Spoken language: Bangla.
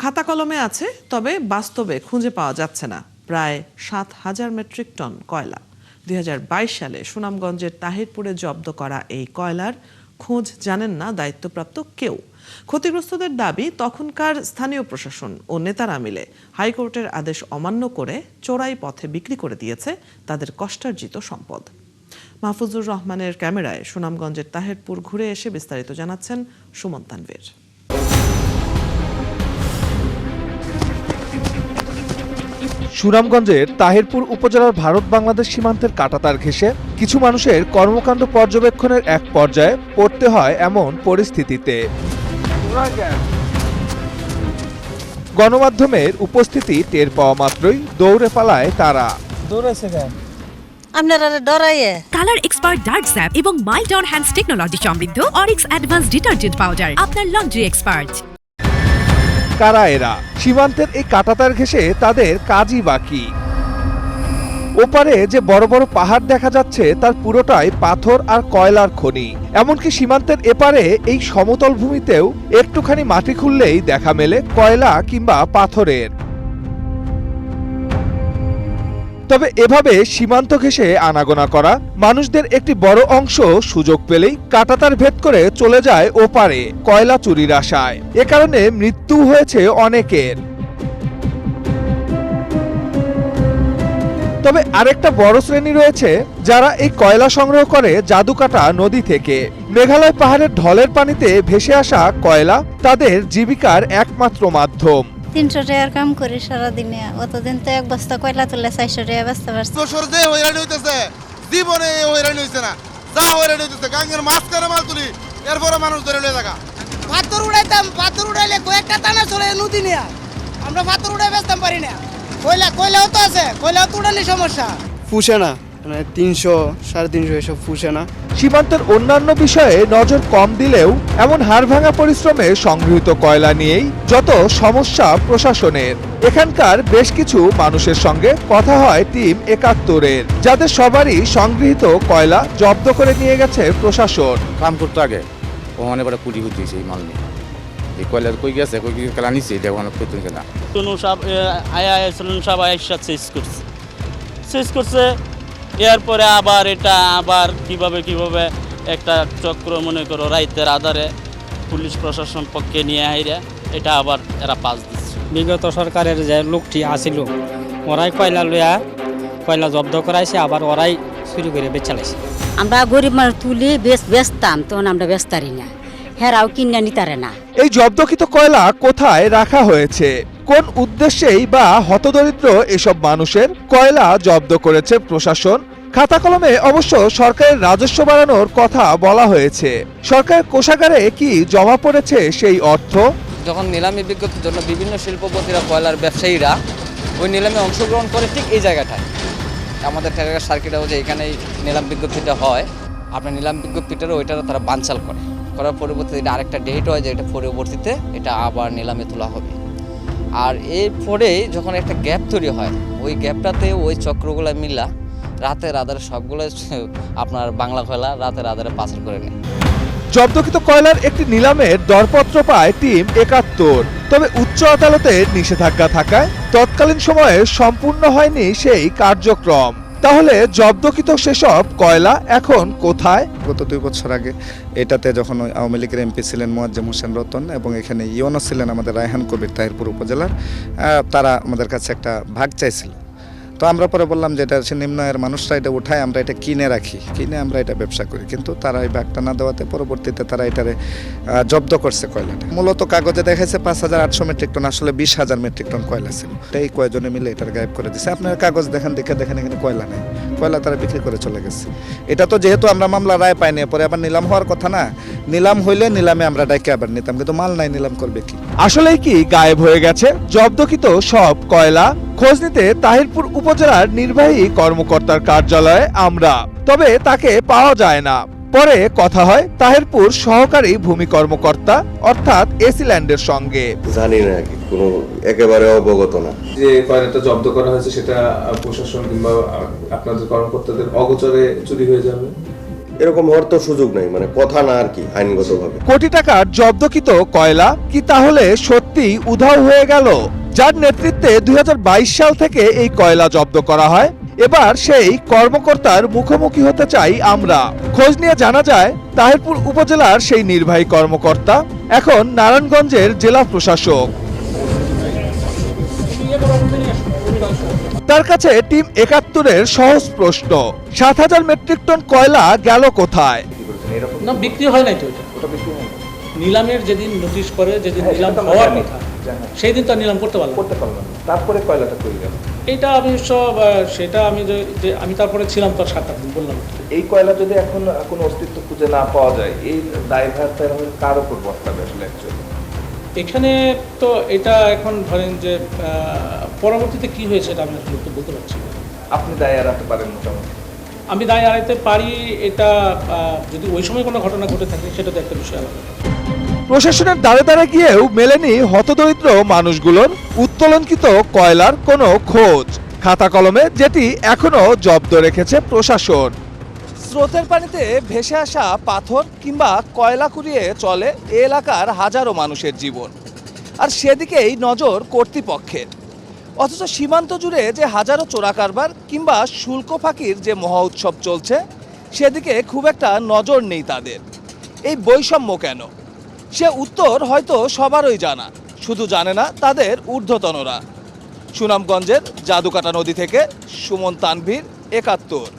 খাতা কলমে আছে, তবে বাস্তবে খুঁজে পাওয়া যাচ্ছে না প্রায় ৭,০০০ মেট্রিক টন কয়লা। ২০২২ সালে সুনামগঞ্জের তাহিরপুরে জব্দ করা এই কয়লার খোঁজ জানেন না দায়িত্বপ্রাপ্ত কেউ। ক্ষতিগ্রস্তদের দাবি, তখনকার স্থানীয় প্রশাসন ও নেতারা মিলে হাইকোর্টের আদেশ অমান্য করে চোরাই পথে বিক্রি করে দিয়েছে তাদের কষ্টার্জিত সম্পদ। মাহফুজুর রহমানের ক্যামেরায় সুনামগঞ্জের তাহিরপুর ঘুরে এসে বিস্তারিত জানাচ্ছেন সুমন তানভীর। সুনামগঞ্জের তাহিরপুর উপজেলার ভারত বাংলাদেশ সীমান্তের কাঁটাতার ঘেঁষে কিছু মানুষের কর্মকাণ্ড পর্যবেক্ষণের এক পর্যায়ে পড়তে হয় এমন পরিস্থিতিতে গণমাধ্যমের উপস্থিতি টের পাওয়া মাত্রই দৌড়ে পালায় তারা। কালার এক্সপার্ট ডার্ক স্যাপ এবং মাইল্ড অন হ্যান্ডস টেকনোলজি সমৃদ্ধ অরিক্স অ্যাডভান্স ডিটারজেন্ট পাউডার, আপনার লন্ড্রি এক্সপার্ট। কারা এরা? সীমান্তের এই কাঁটাতার ঘেঁষে তাদের কাজই বাকি। ওপারে যে বড় বড় পাহাড় দেখা যাচ্ছে তার পুরোটাই পাথর আর কয়লার খনি। এমনকি সীমান্তের এপারে এই সমতল ভূমিতেও একটুখানি মাটি খুললেই দেখা মেলে কয়লা কিংবা পাথরের। তবে এভাবে সীমান্ত ঘেঁষে আনাগোনা করা মানুষদের একটি বড় অংশ সুযোগ পেলেই কাঁটাতার ভেদ করে চলে যায় ওপারে কয়লা চুরির আশায়। এ কারণে মৃত্যু হয়েছে অনেকের। তবে আরেকটা বড় শ্রেণী রয়েছে যারা এই কয়লা সংগ্রহ করে জাদুকাটা নদী থেকে। মেঘালয় পাহাড়ের ঢলের পানিতে ভেসে আসা কয়লা তাদের জীবিকার একমাত্র মাধ্যম। 300 টাকার কাম করি সারাদিনে, অতদিন তো এক বস্তা কয়লা তুললে 400 টাকা বেচতে পারছি। জীবনে হয়রানি হইছে না, যা হয়রানি হইতেছে গাঙ্গের মাঝখানে মাল তুলি, এরপরে মানুষ ধরে লয়ে থাকা। পাথর উড়াইতাম, পাথর উড়াইলে কয়েকটা টানা চলে নদী নিয়ে, আমরা পাথর উড়াই বেচতাম পারি না। কয়লাও তো আছে, কয়লাও তো উড়ানি সমস্যা। ফুসে না, মানে 300, 350 এসব ফুসে না। সীমান্তের অন্যান্য বিষয়ে নজর কম দিলেও এমন হাড়ভাঙা পরিশ্রমে সংগৃহীত কয়লা নিয়েই যত সমস্যা প্রশাসনের। এখানকার বেশ কিছু মানুষের সঙ্গে কথা হয় টিম 71-এর, যাদের সবারই সংগৃহীত কয়লা জব্দ করে নিয়ে গেছে প্রশাসন। কাম করতে আগে ওখানে বড় পুরি হচ্ছে এই মাল নিয়ে, এই কয়লা কই গেছে, কই কয়লা নিচ্ছে, এটা ওখানে পেতেন কেনা। কোনো সব সব আয়সাত শেষ করছে এরপরে আবার এটা আবার কিভাবে একটা চক্র মনে করো রাইতের আধারে পুলিশ প্রশাসন পক্ষে নিয়ে আইরা এটা আবার এরা পাস দিচ্ছে। বিগত সরকারের যে লোকটি আসিল, ওরাই কয়লা লইয়া কয়লা জব্দ করাইছে, আবার ওরাই চুরি করে বেচালাইছে। আমরা গরিব মানুষ তুলি বেচতাম, তখন আমরা বেচতারি না, হেরাও কিনে নিতারে না। এই জব্দকৃত কয়লা কোথায় রাখা হয়েছে, কোন উদ্দেশ্যেই বা হতদরিদ্র এসব মানুষের কয়লা জব্দ করেছে প্রশাসন? খাতা কলমে অবশ্য সরকারের রাজস্ব বাড়ানোর কথা বলা হয়েছে। সরকারের কোষাগারে কি জমা পড়েছে সেই অর্থ? যখন নিলামী বিজ্ঞপ্তির জন্য বিভিন্ন শিল্পপতিরা কয়লার ব্যবসায়ীরা ওই নিলামে অংশগ্রহণ করে ঠিক এই জায়গাটায়, আমাদের ঠেকাগার সার্কিট হাউসে এখানেই নিলাম বিজ্ঞপ্তিটা হয়। আপনার নিলাম বিজ্ঞপ্তিটারও ওইটারও তারা বানচাল করার পরবর্তীতে এটা আরেকটা ডেট হয় যে এটা পরবর্তীতে এটা আবার নিলামে তোলা হবে। আর এরপরে যখন একটা গ্যাপ তৈরি হয়, ওই গ্যাপটাতে ওই চক্রগুলো মিলা রাতের আধারে সবগুলো আপনার বাংলা কয়লা রাতের আধারে পাচার করে নেয়। জব্দকৃত কয়লার একটি নিলামের দরপত্র পায় টিম 71, তবে উচ্চ আদালতের নিষেধাজ্ঞা থাকায় তৎকালীন সময়ে সম্পূর্ণ হয়নি সেই কার্যক্রম। তাহলে জব্দকৃত সেসব কয়লা এখন কোথায়? গত 2 বছর আগে এটাতে যখন আওয়ামী লীগের এমপি ছিলেন মোয়াজ্জেম হোসেন রতন এবং এখানে ইউনো ছিলেন আমাদের রায়হান কবির তাহিরপুর উপজেলার, তারা আমাদের কাছে একটা ভাগ চাইছিল। তো আমরা পরে বললাম যে এটা সে নিম্ন আয়ের মানুষরা এটা উঠায়, আমরা এটা কিনে রাখি, কিনে আমরা এটা ব্যবসা করি। কিন্তু তারা এই ভাগটা না দেওয়াতে পরবর্তীতে তারা এটারে জব্দ করছে কয়লাটা। মূলত কাগজে দেখাইছে 5,800 মেট্রিক টন, আসলে 20,000 মেট্রিক টন কয়লা ছিল। এই কয়জনে মিলে এটার গায়েব করে দিচ্ছে। আপনার কাগজ দেখেন এখানে কয়লা নেই, কয়লা তারা বিক্রি করে চলে গেছে। এটা তো যেহেতু আমরা মামলা রায় পাইনি, পরে আবার নিলাম হওয়ার কথা না, নিলাম হইলে নিলামে আমরা ডাইকে আবার নিতাম, কিন্তু মাল নাই, নিলাম করবে কি? আসলেই কি গায়েব হয়ে গেছে জব্দকৃত সব কয়লা? খোঁজ নিতে তাহিরপুর উপজেলার নির্বাহী কর্মকর্তার কার্যালয়ে আমরা, তবে তাকে পাওয়া যায় না। পরে কথা হয় তাহিরপুর সহকারী ভূমি কর্মকর্তা অর্থাৎ এসি ল্যান্ডের সঙ্গে। জানি না, কোনো একেবারে অবগত না। যে কয়লাটা জব্দ করা হয়েছে সেটা প্রশাসন কিংবা আপনাদের কর্মকর্তাদের অগোচরে চুরি হয়ে যাবে এরকম হওয়ার তো সুযোগ নাই, মানে কথা না আর কি, আইনগতভাবে। কোটি টাকার জব্দকৃত কয়লা কি তাহলে সত্যি ব্যক্তি উধাও হয়ে গেল, যার নেতৃত্বে 2022 সাল থেকে এই কয়লা জব্দ করা হয়। এবার সেই কর্মকর্তার মুখোমুখি হতে চাই আমরা। খোঁজ নিয়ে জানা যায়, তাহিরপুর উপজেলার সেই নির্বাহী কর্মকর্তা এখন নারায়ণগঞ্জের জেলা প্রশাসক। তার কাছে টিম 71-এর সহজ প্রশ্ন, 7000 মেট্রিক টন কয়লা গেল কোথায়? না, বিক্রি হয় নাই তো। নিলামের যেদিন নোটিশ করে, যেদিন নিলাম হওয়ার কথা, সেই দিন তো নিলাম করতে পারলাম। তারপরে কয়লাটা কই গেল? এইটা অবশ্য সেটা আমি তারপরে ছিলাম তো 7-8 দিন, বললাম। এই কয়লা যদি এখন কোনো অস্তিত্ব খুঁজে না পাওয়া যায়, এই দায়ভার কার উপর বর্তাবে আসলে অ্যাকচুয়ালি? এখানে তো এটা এখন ধরেন যে পরবর্তীতে কি হয়েছে এটা আমি আসলে বলতে পারছি না। আপনি দায় এড়াতে পারেন মোটামুটি? আমি দায় এড়াতে পারি, এটা যদি ওই সময় কোনো ঘটনা ঘটে থাকে সেটা তো একটা বিষয় আলাদা। প্রশাসনের দ্বারে দ্বারে গিয়েও মেলেনি হতদরিদ্র মানুষগুলোর উত্তোলনকৃত কয়লার কোনো খোঁজ। খাতা কলমে যেটি এখনো জব্দ রেখেছে প্রশাসন। স্রোতের পানিতে ভেসে আসা পাথর কিংবা কয়লা কুড়িয়ে চলে এ এলাকার হাজারো মানুষের জীবন, আর সেদিকেই নজর কর্তৃপক্ষের। অথচ সীমান্ত জুড়ে যে হাজারো চোরা কারবার কিংবা শুল্ক ফাঁকির যে মহা উৎসব চলছে, সেদিকে খুব একটা নজর নেই তাদের। এই বৈষম্য কেন? সে উত্তর হয়তো সবারই জানা, শুধু জানে না তাদের ঊর্ধ্বতনরা। সুনামগঞ্জের জাদুকাটা নদী থেকে সুমন তানভীর, 71।